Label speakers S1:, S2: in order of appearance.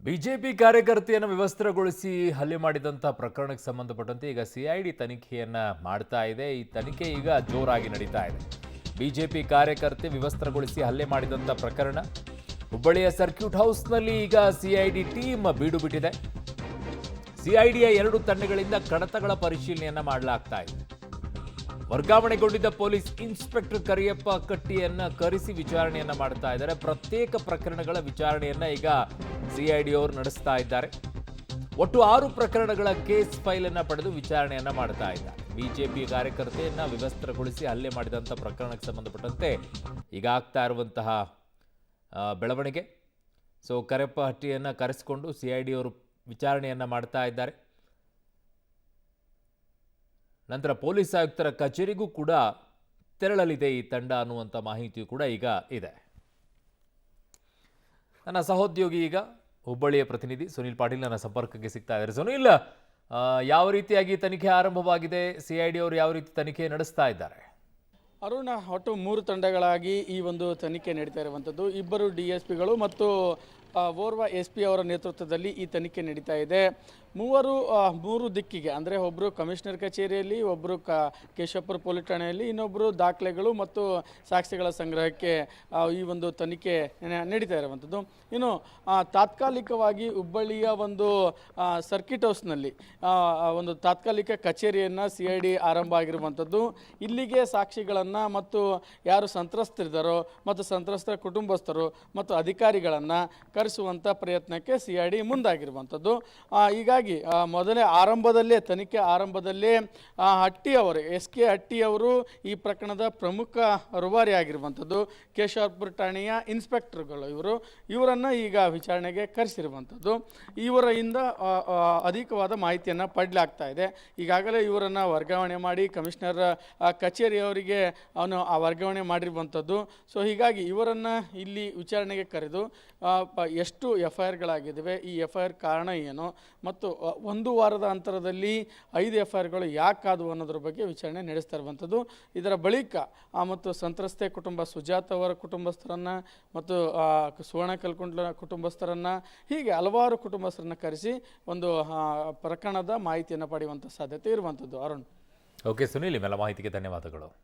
S1: BJP ಕಾರ್ಯಕರ್ತೆಯನ್ನು ವಿವಸ್ತ್ರಗೊಳಿಸಿ ಹಲ್ಲೆ ಮಾಡಿದಂಥ ಪ್ರಕರಣಕ್ಕೆ ಸಂಬಂಧಪಟ್ಟಂತೆ ಈಗ ಸಿಐಡಿ ತನಿಖೆಯನ್ನ ಮಾಡ್ತಾ ಇದೆ. ಈ ತನಿಖೆ ಈಗ ಜೋರಾಗಿ ನಡೀತಾ ಇದೆ. ಬಿಜೆಪಿ ಕಾರ್ಯಕರ್ತೆ ವಿವಸ್ತ್ರಗೊಳಿಸಿ ಹಲ್ಲೆ ಮಾಡಿದಂಥ ಪ್ರಕರಣ ಹುಬ್ಬಳ್ಳಿಯ ಸರ್ಕ್ಯೂಟ್ ಹೌಸ್ನಲ್ಲಿ ಈಗ ಸಿಐಡಿ ಟೀಮ್ ಬೀಡು ಬಿಟ್ಟಿದೆ. ಸಿಐಡಿಯ 2 ತಂಡಗಳಿಂದ ಕಡತಗಳ ಪರಿಶೀಲನೆಯನ್ನ ಮಾಡಲಾಗ್ತಾ ಇದೆ. ವರ್ಗಾವಣೆಗೊಂಡಿದ್ದ ಪೊಲೀಸ್ ಇನ್ಸ್ಪೆಕ್ಟರ್ ಕರಿಯಪ್ಪ ಕಟ್ಟಿಯನ್ನ ಕರೆಸಿ ವಿಚಾರಣೆಯನ್ನ ಮಾಡ್ತಾ ಇದ್ದಾರೆ. ಪ್ರತ್ಯೇಕ ಪ್ರಕರಣಗಳ ವಿಚಾರಣೆಯನ್ನ ಈಗ ಸಿಐಡಿ ಅವರು ನಡೆಸ್ತಾ ಇದ್ದಾರೆ. ಒಟ್ಟು 6 ಪ್ರಕರಣಗಳ ಕೇಸ್ ಫೈಲ್ ಅನ್ನ ಪಡೆದು ವಿಚಾರಣೆಯನ್ನ ಮಾಡ್ತಾ ಇದ್ದಾರೆ. ಬಿಜೆಪಿ ಕಾರ್ಯಕರ್ತೆಯನ್ನ ವಿವಸ್ತ್ರಗೊಳಿಸಿ ಹಲ್ಲೆ ಮಾಡಿದಂಥ ಪ್ರಕರಣಕ್ಕೆ ಸಂಬಂಧಪಟ್ಟಂತೆ ಈಗ ಆಗ್ತಾ ಇರುವಂತಹ ಬೆಳವಣಿಗೆ. ಕರಿಯಪ್ಪ ಹಟ್ಟಿಯನ್ನ ಕರೆಸಿಕೊಂಡು ಸಿಐಡಿ ಅವರು ವಿಚಾರಣೆಯನ್ನ ಮಾಡ್ತಾ ಇದ್ದಾರೆ. ನಂತರ ಪೊಲೀಸ್ ಆಯುಕ್ತರ ಕಚೇರಿಗೂ ಕೂಡ ತೆರಳಲಿದೆ ಈ ತಂಡ ಅನ್ನುವಂಥ ಮಾಹಿತಿಯು ಕೂಡ ಈಗ ಇದೆ. ನನ್ನ ಸಹೋದ್ಯೋಗಿ ಈಗ ಹುಬ್ಬಳ್ಳಿಯ ಪ್ರತಿನಿಧಿ ಸುನಿಲ್ ಪಾಟೀಲ್ ನನ್ನ ಸಂಪರ್ಕಕ್ಕೆ ಸಿಗ್ತಾ ಇದ್ದಾರೆ. ಸುನಿಲ್, ಯಾವ ರೀತಿಯಾಗಿ ತನಿಖೆ ಆರಂಭವಾಗಿದೆ? ಸಿಐಡಿ ಅವರು ಯಾವ ರೀತಿ ತನಿಖೆ ನಡೆಸ್ತಾ ಇದ್ದಾರೆ?
S2: ಅರುಣ, ಒಟ್ಟು 3 ತಂಡಗಳಾಗಿ ಈ ಒಂದು ತನಿಖೆ ನಡೀತಾ ಇರುವಂಥದ್ದು. 2 DSPಗಳು ಮತ್ತು ಓರ್ವ SP ಅವರ ನೇತೃತ್ವದಲ್ಲಿ ಈ ತನಿಖೆ ನಡೀತಾ ಇದೆ. 3 ದಿಕ್ಕಿಗೆ, ಅಂದರೆ ಒಬ್ಬರು ಕಮಿಷನರ್ ಕಚೇರಿಯಲ್ಲಿ, ಒಬ್ಬರು ಕೇಶವಪುರ ಪೊಲೀಸ್ ಠಾಣೆಯಲ್ಲಿ, ಇನ್ನೊಬ್ಬರು ದಾಖಲೆಗಳು ಮತ್ತು ಸಾಕ್ಷ್ಯಗಳ ಸಂಗ್ರಹಕ್ಕೆ ಈ ಒಂದು ತನಿಖೆ ನಡೀತಾ ಇರುವಂಥದ್ದು. ಇನ್ನು ತಾತ್ಕಾಲಿಕವಾಗಿ ಹುಬ್ಬಳ್ಳಿಯ ಒಂದು ಸರ್ಕಿಟ್ ಹೌಸ್ನಲ್ಲಿ ಒಂದು ತಾತ್ಕಾಲಿಕ ಕಚೇರಿಯನ್ನು CID ಆರಂಭ ಆಗಿರುವಂಥದ್ದು. ಇಲ್ಲಿಗೆ ಸಾಕ್ಷಿಗಳನ್ನು ಮತ್ತು ಯಾರು ಸಂತ್ರಸ್ತರಿದ್ದಾರೋ ಮತ್ತು ಸಂತ್ರಸ್ತರ ಕುಟುಂಬಸ್ಥರು ಮತ್ತು ಅಧಿಕಾರಿಗಳನ್ನು ಕರೆಸುವಂಥ ಪ್ರಯತ್ನಕ್ಕೆ CID ಮುಂದಾಗಿರುವಂಥದ್ದು. ಹೀಗಾಗಿ ಮೊದಲೇ ತನಿಖೆ ಆರಂಭದಲ್ಲೇ ಹಟ್ಟಿ ಅವರು SK ಹಟ್ಟಿ ಅವರು ಈ ಪ್ರಕರಣದ ಪ್ರಮುಖ ರೂವಾರಿ ಆಗಿರುವಂಥದ್ದು. ಕೇಶವಪುರ ಠಾಣೆಯ ಇನ್ಸ್ಪೆಕ್ಟರ್ಗಳು ಇವರನ್ನು ಈಗ ವಿಚಾರಣೆಗೆ ಕರೆಸಿರುವಂಥದ್ದು. ಇವರಿಂದ ಅಧಿಕವಾದ ಮಾಹಿತಿಯನ್ನು ಪಡೆಯಲಾಗ್ತಾ ಇದೆ. ಈಗಾಗಲೇ ಇವರನ್ನು ವರ್ಗಾವಣೆ ಮಾಡಿ ಕಮಿಷನರ್ ಕಚೇರಿಯವರಿಗೆ ವರ್ಗಾವಣೆ ಮಾಡಿರುವಂಥದ್ದು. ಹೀಗಾಗಿ ಇವರನ್ನು ಇಲ್ಲಿ ವಿಚಾರಣೆಗೆ ಕರೆದು ಎಷ್ಟು FIRಗಳಾಗಿದ್ದಾವೆ, ಈ FIR ಕಾರಣ ಏನು, ಮತ್ತು 1 ವಾರದ ಅಂತರದಲ್ಲಿ 5 FIRಗಳು ಯಾಕಾದವು ಅನ್ನೋದ್ರ ಬಗ್ಗೆ ವಿಚಾರಣೆ ನಡೆಸ್ತಾ ಇರುವಂಥದ್ದು. ಇದರ ಬಳಿಕ ಮತ್ತು ಸಂತ್ರಸ್ತೆ ಕುಟುಂಬ ಸುಜಾತ ಅವರ ಕುಟುಂಬಸ್ಥರನ್ನು ಮತ್ತು ಸುವರ್ಣ ಕಲ್ಕುಂಡ್ಲ ಕುಟುಂಬಸ್ಥರನ್ನು, ಹೀಗೆ ಹಲವಾರು ಕುಟುಂಬಸ್ಥರನ್ನು ಕರೆಸಿ ಒಂದು ಪ್ರಕರಣದ ಮಾಹಿತಿಯನ್ನು ಪಡೆಯುವಂಥ ಸಾಧ್ಯತೆ ಇರುವಂಥದ್ದು. ಅರುಣ್.
S1: ಓಕೆ ಸುನಿಲ್, ಇವೆಲ್ಲ ಮಾಹಿತಿಗೆ ಧನ್ಯವಾದಗಳು.